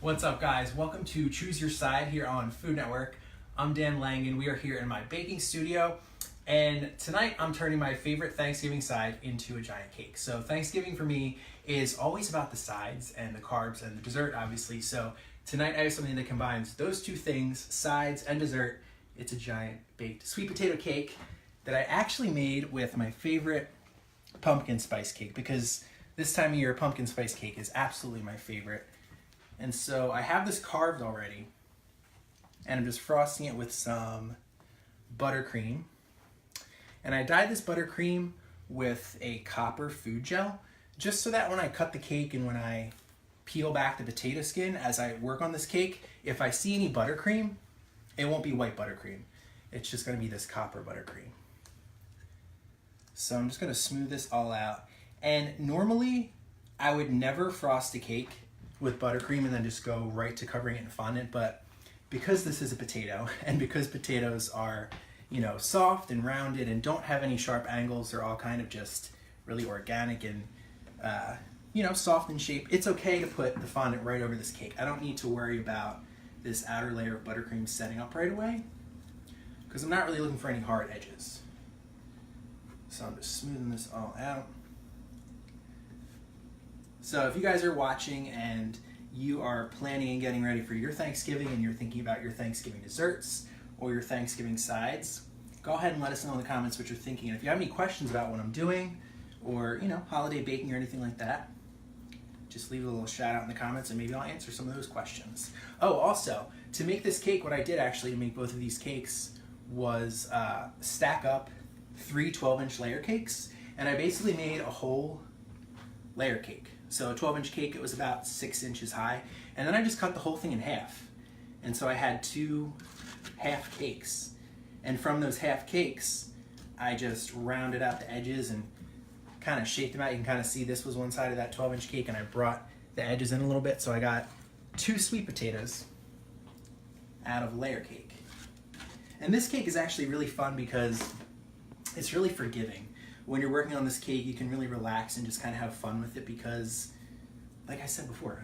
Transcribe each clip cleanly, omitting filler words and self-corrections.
What's up, guys? Welcome to Choose Your Side here on Food Network. I'm Dan Langen. We are here in my baking studio, and tonight I'm turning my favorite Thanksgiving side into a giant cake. So Thanksgiving for me is always about the sides and the carbs and the dessert, obviously. So tonight I have something that combines those two things, sides and dessert. It's a giant baked sweet potato cake that I actually made with my favorite pumpkin spice cake, because this time of year pumpkin spice cake is absolutely my favorite. And so I have this carved already, and I'm just frosting it with some buttercream. And I dyed this buttercream with a copper food gel, just so that when I cut the cake and when I peel back the potato skin as I work on this cake, if I see any buttercream, it won't be white buttercream. It's just gonna be this copper buttercream. So I'm just gonna smooth this all out. And normally I would never frost a cake with buttercream and then just go right to covering it in fondant, but because this is a potato and because potatoes are, soft and rounded and don't have any sharp angles, they're all kind of just really organic and, soft in shape, it's okay to put the fondant right over this cake. I don't need to worry about this outer layer of buttercream setting up right away because I'm not really looking for any hard edges. So I'm just smoothing this all out. So if you guys are watching and you are planning and getting ready for your Thanksgiving and you're thinking about your Thanksgiving desserts or your Thanksgiving sides, go ahead and let us know in the comments what you're thinking. And if you have any questions about what I'm doing or, holiday baking or anything like that, just leave a little shout out in the comments and maybe I'll answer some of those questions. Oh, also, to make this cake, what I did actually to make both of these cakes was stack up 3 12-inch layer cakes, and I basically made a whole layer cake. So a 12-inch cake, it was about 6 inches high, and then I just cut the whole thing in half. And so I had 2 half cakes. And from those half cakes, I just rounded out the edges and kind of shaped them out. You can kind of see this was one side of that 12-inch cake, and I brought the edges in a little bit, so I got 2 sweet potatoes out of layer cake. And this cake is actually really fun because it's really forgiving. When you're working on this cake, you can really relax and just kind of have fun with it because, like I said before,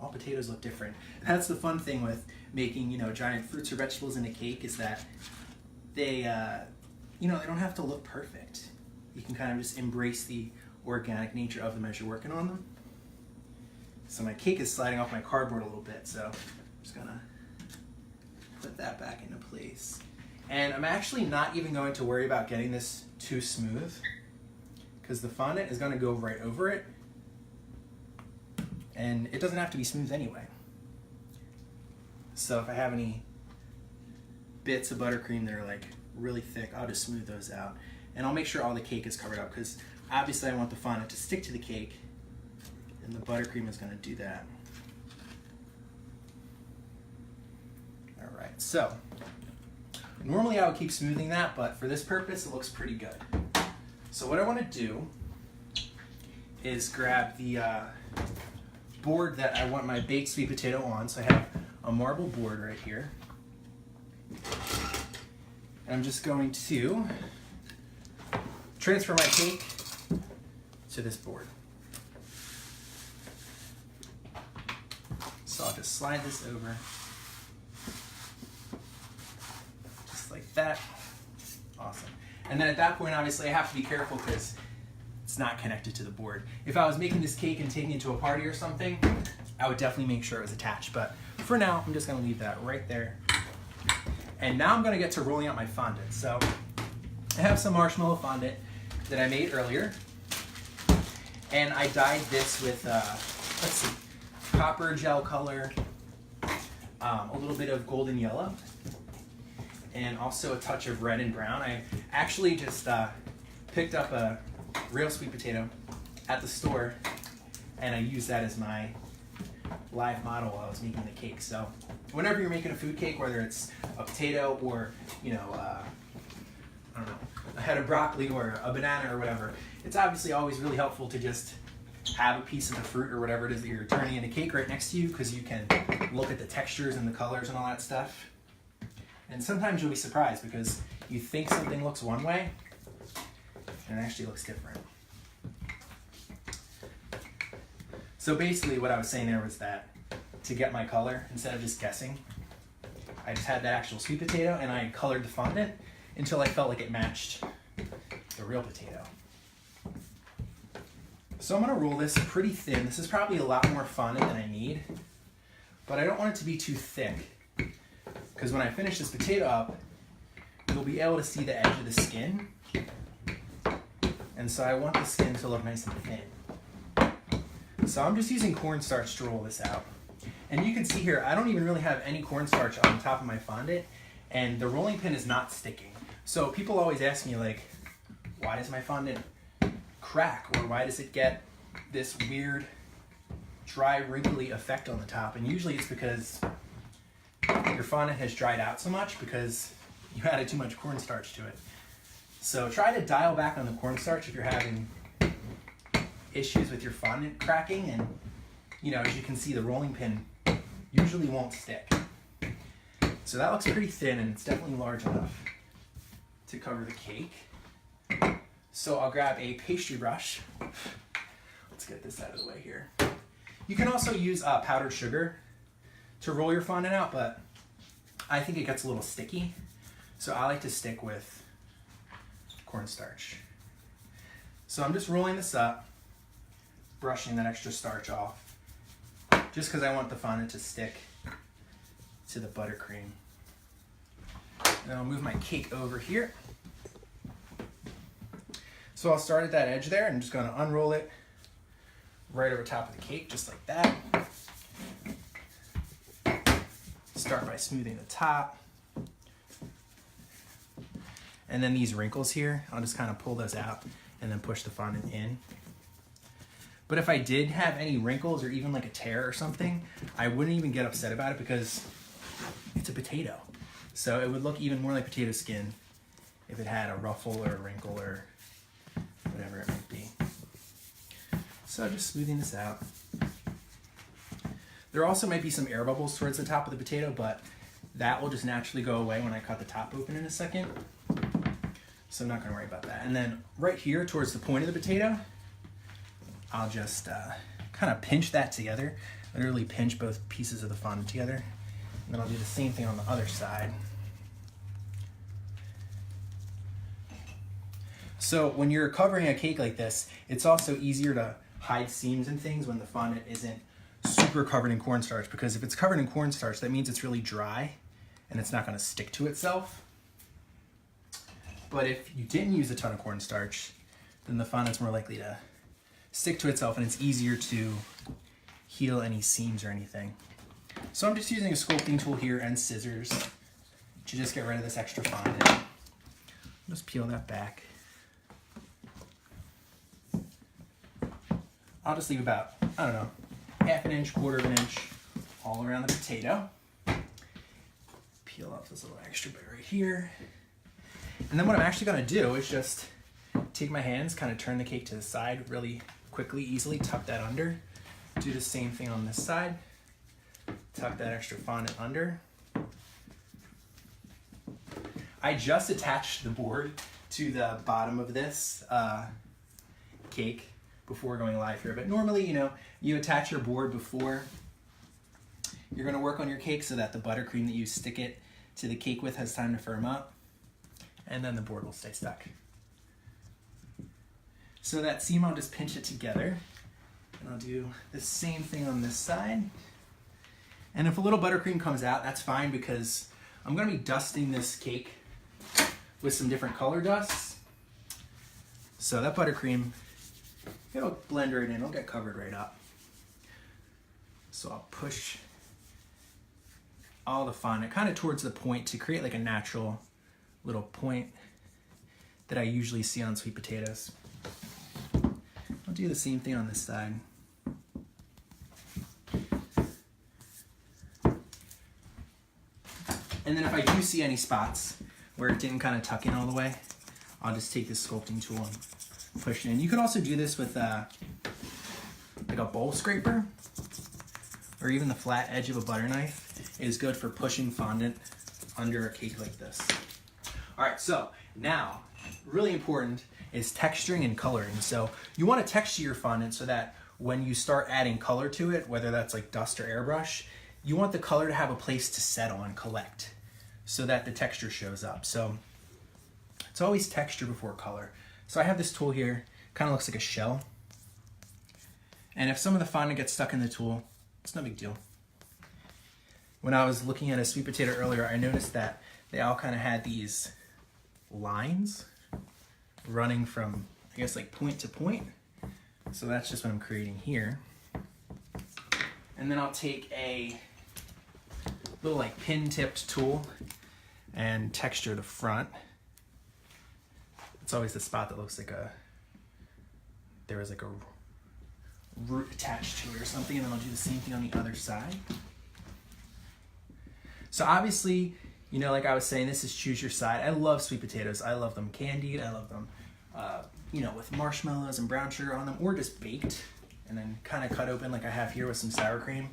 all potatoes look different. That's the fun thing with making, giant fruits or vegetables in a cake, is that they, they don't have to look perfect. You can kind of just embrace the organic nature of them as you're working on them. So my cake is sliding off my cardboard a little bit, so I'm just gonna put that back into place. And I'm actually not even going to worry about getting this too smooth because the fondant is going to go right over it and it doesn't have to be smooth anyway. So if I have any bits of buttercream that are like really thick, I'll just smooth those out. And I'll make sure all the cake is covered up because obviously I want the fondant to stick to the cake and the buttercream is going to do that. All right, so normally I would keep smoothing that, but for this purpose, it looks pretty good. So what I want to do is grab the board that I want my baked sweet potato on. So I have a marble board right here. And I'm just going to transfer my cake to this board. So I'll just slide this over. Like that. Awesome. And then at that point, obviously, I have to be careful because it's not connected to the board. If I was making this cake and taking it to a party or something, I would definitely make sure it was attached. But for now, I'm just going to leave that right there. And now I'm going to get to rolling out my fondant. So I have some marshmallow fondant that I made earlier. And I dyed this with, copper gel color, a little bit of golden yellow, and also a touch of red and brown. I actually just picked up a real sweet potato at the store, and I used that as my live model while I was making the cake. So whenever you're making a food cake, whether it's a potato or, I don't know, a head of broccoli or a banana or whatever, it's obviously always really helpful to just have a piece of the fruit or whatever it is that you're turning into cake right next to you, because you can look at the textures and the colors and all that stuff. And sometimes you'll be surprised because you think something looks one way and it actually looks different. So basically what I was saying there was that to get my color instead of just guessing. I just had that actual sweet potato and I colored the fondant until I felt like it matched the real potato. So I'm gonna roll this pretty thin. This is probably a lot more fondant than I need, but I don't want it to be too thick, because when I finish this potato up, you'll be able to see the edge of the skin. And so I want the skin to look nice and thin. So I'm just using cornstarch to roll this out. And you can see here, I don't even really have any cornstarch on top of my fondant, and the rolling pin is not sticking. So people always ask me, like, why does my fondant crack, or why does it get this weird dry wrinkly effect on the top? And usually it's because your fondant has dried out so much because you added too much cornstarch to it. So try to dial back on the cornstarch if you're having issues with your fondant cracking, and as you can see, the rolling pin usually won't stick. So that looks pretty thin, and it's definitely large enough to cover the cake. So I'll grab a pastry brush. Let's get this out of the way here. You can also use powdered sugar to roll your fondant out, but I think it gets a little sticky. So I like to stick with cornstarch. So I'm just rolling this up, brushing that extra starch off, just because I want the fondant to stick to the buttercream. And I'll move my cake over here. So I'll start at that edge there, and I'm just going to unroll it right over top of the cake, just like that. Start by smoothing the top. And then these wrinkles here, I'll just kind of pull those out and then push the fondant in. But if I did have any wrinkles or even like a tear or something, I wouldn't even get upset about it because it's a potato. So it would look even more like potato skin if it had a ruffle or a wrinkle or whatever it might be. So just smoothing this out. There also might be some air bubbles towards the top of the potato, but that will just naturally go away when I cut the top open in a second. So I'm not going to worry about that. And then right here towards the point of the potato, I'll just kind of pinch that together. Literally pinch both pieces of the fondant together. And then I'll do the same thing on the other side. So when you're covering a cake like this, it's also easier to hide seams and things when the fondant isn't super covered in cornstarch, because if it's covered in cornstarch, that means it's really dry and it's not going to stick to itself. But if you didn't use a ton of cornstarch, then the fondant's more likely to stick to itself, and it's easier to heal any seams or anything. So I'm just using a sculpting tool here and scissors to just get rid of this extra fondant. Just peel that back. I'll just leave about, I don't know, half an inch, quarter of an inch all around the potato. Peel off this little extra bit right here. And then what I'm actually going to do is just take my hands, kind of turn the cake to the side really quickly, easily, tuck that under. Do the same thing on this side. Tuck that extra fondant under. I just attached the board to the bottom of this cake before going live here. But normally, you attach your board before you're going to work on your cake so that the buttercream that you stick it to the cake with has time to firm up, and then the board will stay stuck. So that seam, I'll just pinch it together, and I'll do the same thing on this side. And if a little buttercream comes out, that's fine, because I'm going to be dusting this cake with some different color dusts. So that buttercream, it'll blend right in, it'll get covered right up. So I'll push all the fondant kind of towards the point to create like a natural little point that I usually see on sweet potatoes. I'll do the same thing on this side. And then if I do see any spots where it didn't kind of tuck in all the way, I'll just take this sculpting tool and push it in. You could also do this with like a bowl scraper, or even the flat edge of a butter knife is good for pushing fondant under a cake like this. All right, so now, really important is texturing and coloring. So you want to texture your fondant so that when you start adding color to it, whether that's like dust or airbrush, you want the color to have a place to settle and collect so that the texture shows up. So it's always texture before color. So I have this tool here, kind of looks like a shell. And if some of the fondant gets stuck in the tool, it's no big deal. When I was looking at a sweet potato earlier, I noticed that they all kind of had these lines running from, I guess, like point to point. So that's just what I'm creating here. And then I'll take a little like pin tipped tool and texture the front. It's always the spot that looks like there was like a root attached to it or something, and then I'll do the same thing on the other side. So obviously, you know, like I was saying, this is choose your side. I love sweet potatoes. I love them candied. I love them, you know, with marshmallows and brown sugar on them, or just baked and then kind of cut open like I have here with some sour cream.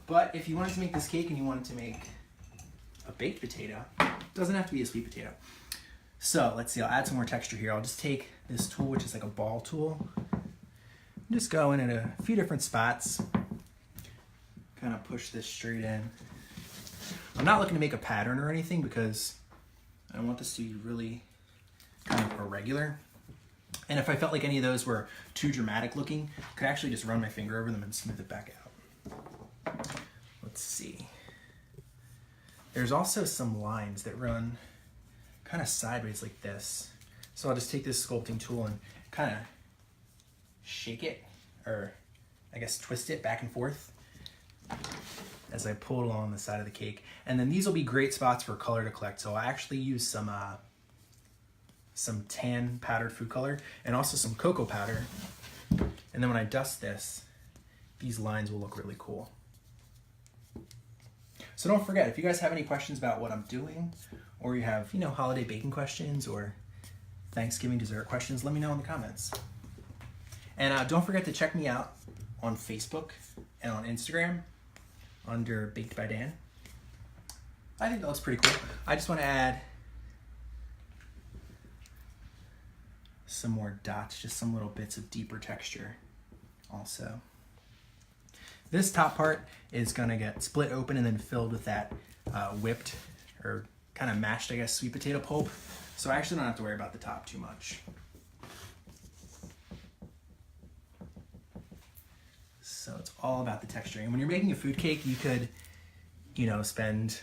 But if you wanted to make this cake and you wanted to make a baked potato, it doesn't have to be a sweet potato. So let's see, I'll add some more texture here. I'll just take this tool, which is like a ball tool, and just go in at a few different spots. Kind of push this straight in. I'm not looking to make a pattern or anything because I want this to be really kind of irregular. And if I felt like any of those were too dramatic looking, I could actually just run my finger over them and smooth it back out. Let's see. There's also some lines that run kind of sideways like this. So I'll just take this sculpting tool and kind of shake it, or I guess twist it back and forth as I pull it along the side of the cake. And then these will be great spots for color to collect. So I actually use some tan powdered food color and also some cocoa powder. And then when I dust this, these lines will look really cool. So don't forget, if you guys have any questions about what I'm doing, or you have, you know, holiday baking questions or Thanksgiving dessert questions, let me know in the comments. And don't forget to check me out on Facebook and on Instagram under Baked by Dan. I think that looks pretty cool. I just want to add some more dots, just some little bits of deeper texture also. This top part is gonna get split open and then filled with that whipped or kind of mashed, I guess, sweet potato pulp. So I actually don't have to worry about the top too much. So it's all about the texturing. And when you're making a food cake, you could, you know, spend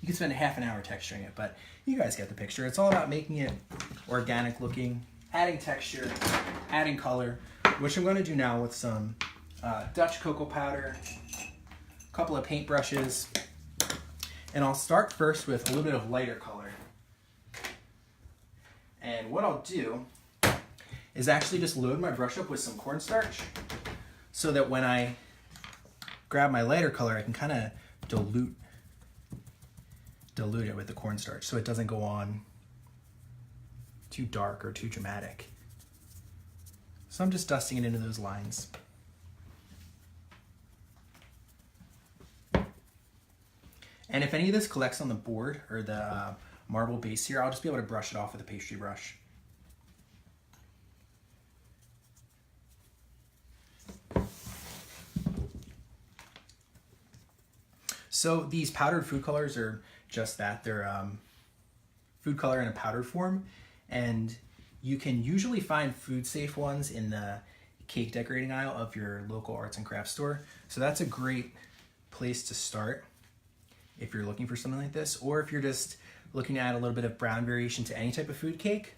a half an hour texturing it, but you guys get the picture. It's all about making it organic looking, adding texture, adding color, which I'm going to do now with some Dutch cocoa powder, a couple of paint brushes, and I'll start first with a little bit of lighter color. And what I'll do is actually just load my brush up with some cornstarch so that when I grab my lighter color, I can kind of dilute it with the cornstarch so it doesn't go on too dark or too dramatic. So I'm just dusting it into those lines. And if any of this collects on the board or the marble base here, I'll just be able to brush it off with a pastry brush. So these powdered food colors are just that. They're food color in a powdered form. And you can usually find food safe ones in the cake decorating aisle of your local arts and crafts store. So that's a great place to start if you're looking for something like this, or if you're just looking to add a little bit of brown variation to any type of food cake.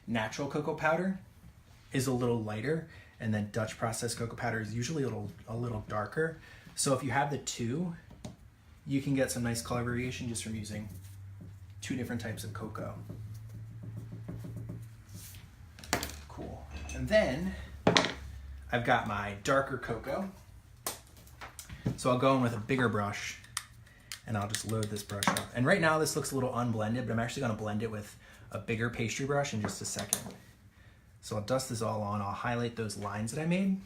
Natural cocoa powder is a little lighter, and then Dutch processed cocoa powder is usually a little darker. So if you have the two, you can get some nice color variation just from using two different types of cocoa. Cool. And then I've got my darker cocoa. So I'll go in with a bigger brush and I'll just load this brush up. And right now this looks a little unblended, but I'm actually gonna blend it with a bigger pastry brush in just a second. So I'll dust this all on. I'll highlight those lines that I made.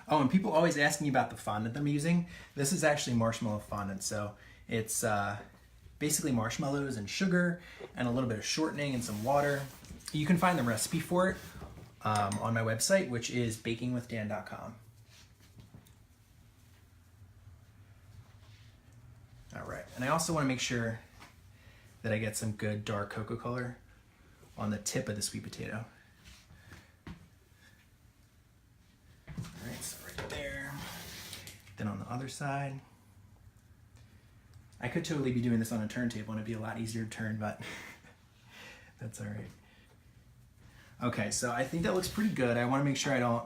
Oh, and people always ask me about the fondant I'm using. This is actually marshmallow fondant. So it's basically marshmallows and sugar and a little bit of shortening and some water. You can find the recipe for it on my website, which is bakingwithdan.com. All right, and I also want to make sure that I get some good dark cocoa color on the tip of the sweet potato. All right, so right there. Then on the other side. I could totally be doing this on a turntable and it'd be a lot easier to turn, but that's all right. Okay, so I think that looks pretty good. I want to make sure I don't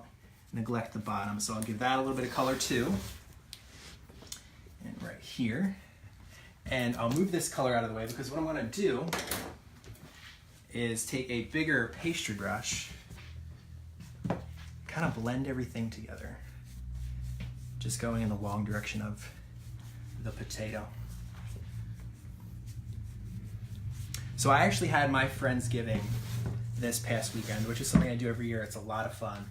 neglect the bottom, so I'll give that a little bit of color too. And right here. And I'll move this color out of the way because what I'm going to do is take a bigger pastry brush, kind of blend everything together, just going in the long direction of the potato. So I actually had my Friendsgiving this past weekend, which is something I do every year. It's a lot of fun.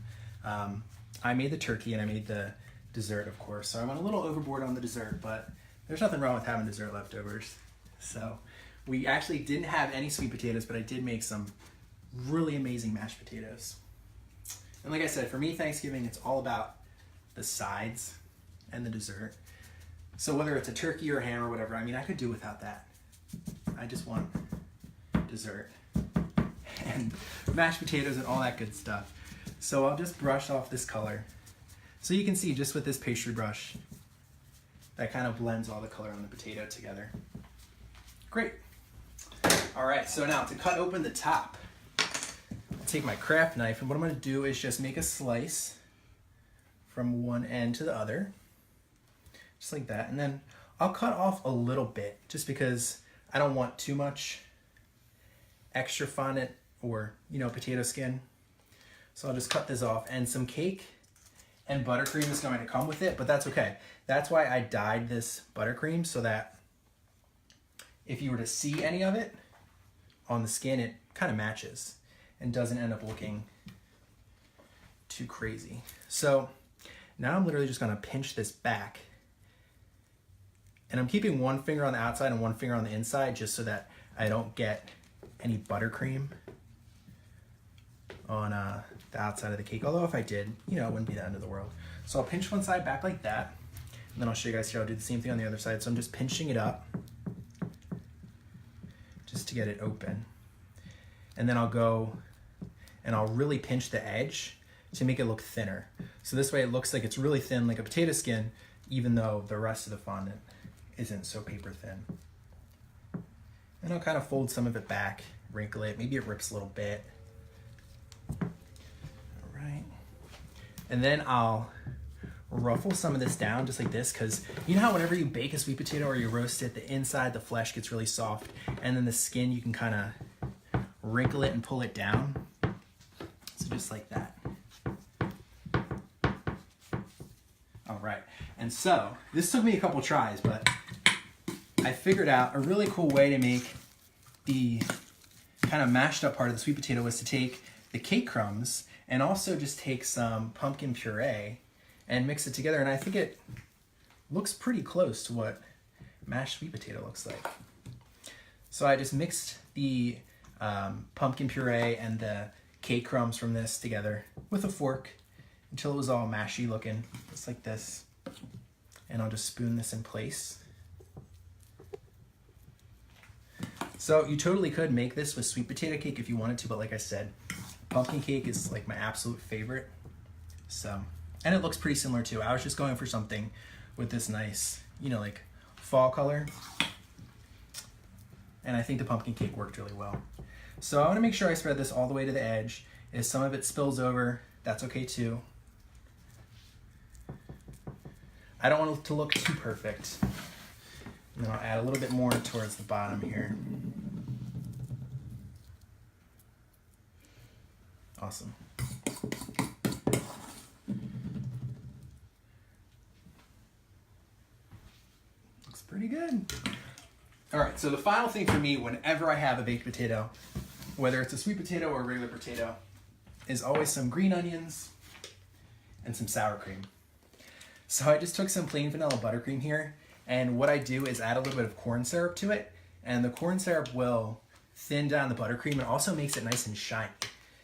I made the turkey and I made the dessert, of course. So I went a little overboard on the dessert, but there's nothing wrong with having dessert leftovers. So we actually didn't have any sweet potatoes, but I did make some really amazing mashed potatoes. And like I said, for me, Thanksgiving, it's all about the sides and the dessert. So whether it's a turkey or ham or whatever, I mean, I could do without that. I just want dessert and mashed potatoes and all that good stuff. So I'll just brush off this color. So you can see just with this pastry brush, that kind of blends all the color on the potato together. Great. All right, so now to cut open the top, I'll take my craft knife and what I'm gonna do is just make a slice from one end to the other, just like that. And then I'll cut off a little bit just because I don't want too much extra fondant or, potato skin. So I'll just cut this off, and some cake and buttercream is going to come with it, but that's okay. That's why I dyed this buttercream, so that if you were to see any of it on the skin, it kind of matches and doesn't end up looking too crazy. So now I'm literally just gonna pinch this back, and I'm keeping one finger on the outside and one finger on the inside just so that I don't get any buttercream on the outside of the cake. Although if I did, it wouldn't be the end of the world. So I'll pinch one side back like that, and then I'll show you guys here. I'll do the same thing on the other side. So I'm just pinching it up just to get it open. And then I'll go and I'll really pinch the edge to make it look thinner. So this way it looks like it's really thin, like a potato skin, even though the rest of the fondant isn't so paper thin. And I'll kind of fold some of it back, wrinkle it, maybe it rips a little bit. All right. And then I'll ruffle some of this down just like this, because you know how whenever you bake a sweet potato or you roast it, the inside, the flesh gets really soft, and then the skin, you can kind of wrinkle it and pull it down. So just like that. All right. And so this took me a couple tries, but I figured out a really cool way to make the kind of mashed up part of the sweet potato was to take the cake crumbs and also just take some pumpkin puree and mix it together. And I think it looks pretty close to what mashed sweet potato looks like. So I just mixed the pumpkin puree and the cake crumbs from this together with a fork until it was all mashy looking, just like this. And I'll just spoon this in place. So you totally could make this with sweet potato cake if you wanted to, but like I said, pumpkin cake is like my absolute favorite. So, and it looks pretty similar too. I was just going for something with this nice, like fall color. And I think the pumpkin cake worked really well. So I want to make sure I spread this all the way to the edge. If some of it spills over, that's okay too. I don't want it to look too perfect. And then I'll add a little bit more towards the bottom here. Awesome. Looks pretty good. All right, so the final thing for me whenever I have a baked potato, whether it's a sweet potato or a regular potato, is always some green onions and some sour cream. So I just took some plain vanilla buttercream here, and what I do is add a little bit of corn syrup to it, and the corn syrup will thin down the buttercream. It also makes it nice and shiny,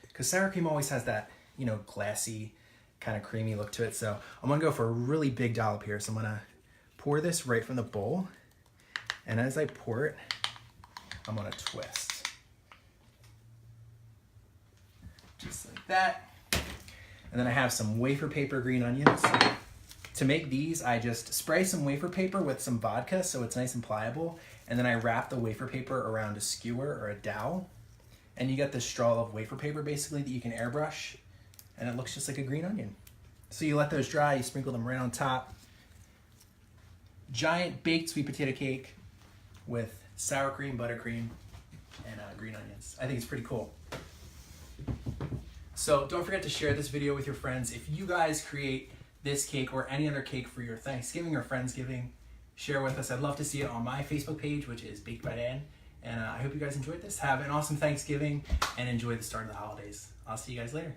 because sour cream always has that, you know, glassy, kind of creamy look to it. So I'm gonna go for a really big dollop here. So I'm gonna pour this right from the bowl. And as I pour it, I'm gonna twist. Just like that. And then I have some wafer paper green onions. To make these, I just spray some wafer paper with some vodka so it's nice and pliable. And then I wrap the wafer paper around a skewer or a dowel. And you get this straw of wafer paper basically that you can airbrush. And it looks just like a green onion. So you let those dry, you sprinkle them right on top. Giant baked sweet potato cake with sour cream, buttercream, and green onions. I think it's pretty cool. So don't forget to share this video with your friends. If you guys create this cake or any other cake for your Thanksgiving or Friendsgiving, share with us. I'd love to see it on my Facebook page, which is Baked by Dan. And I hope you guys enjoyed this. Have an awesome Thanksgiving and enjoy the start of the holidays. I'll see you guys later.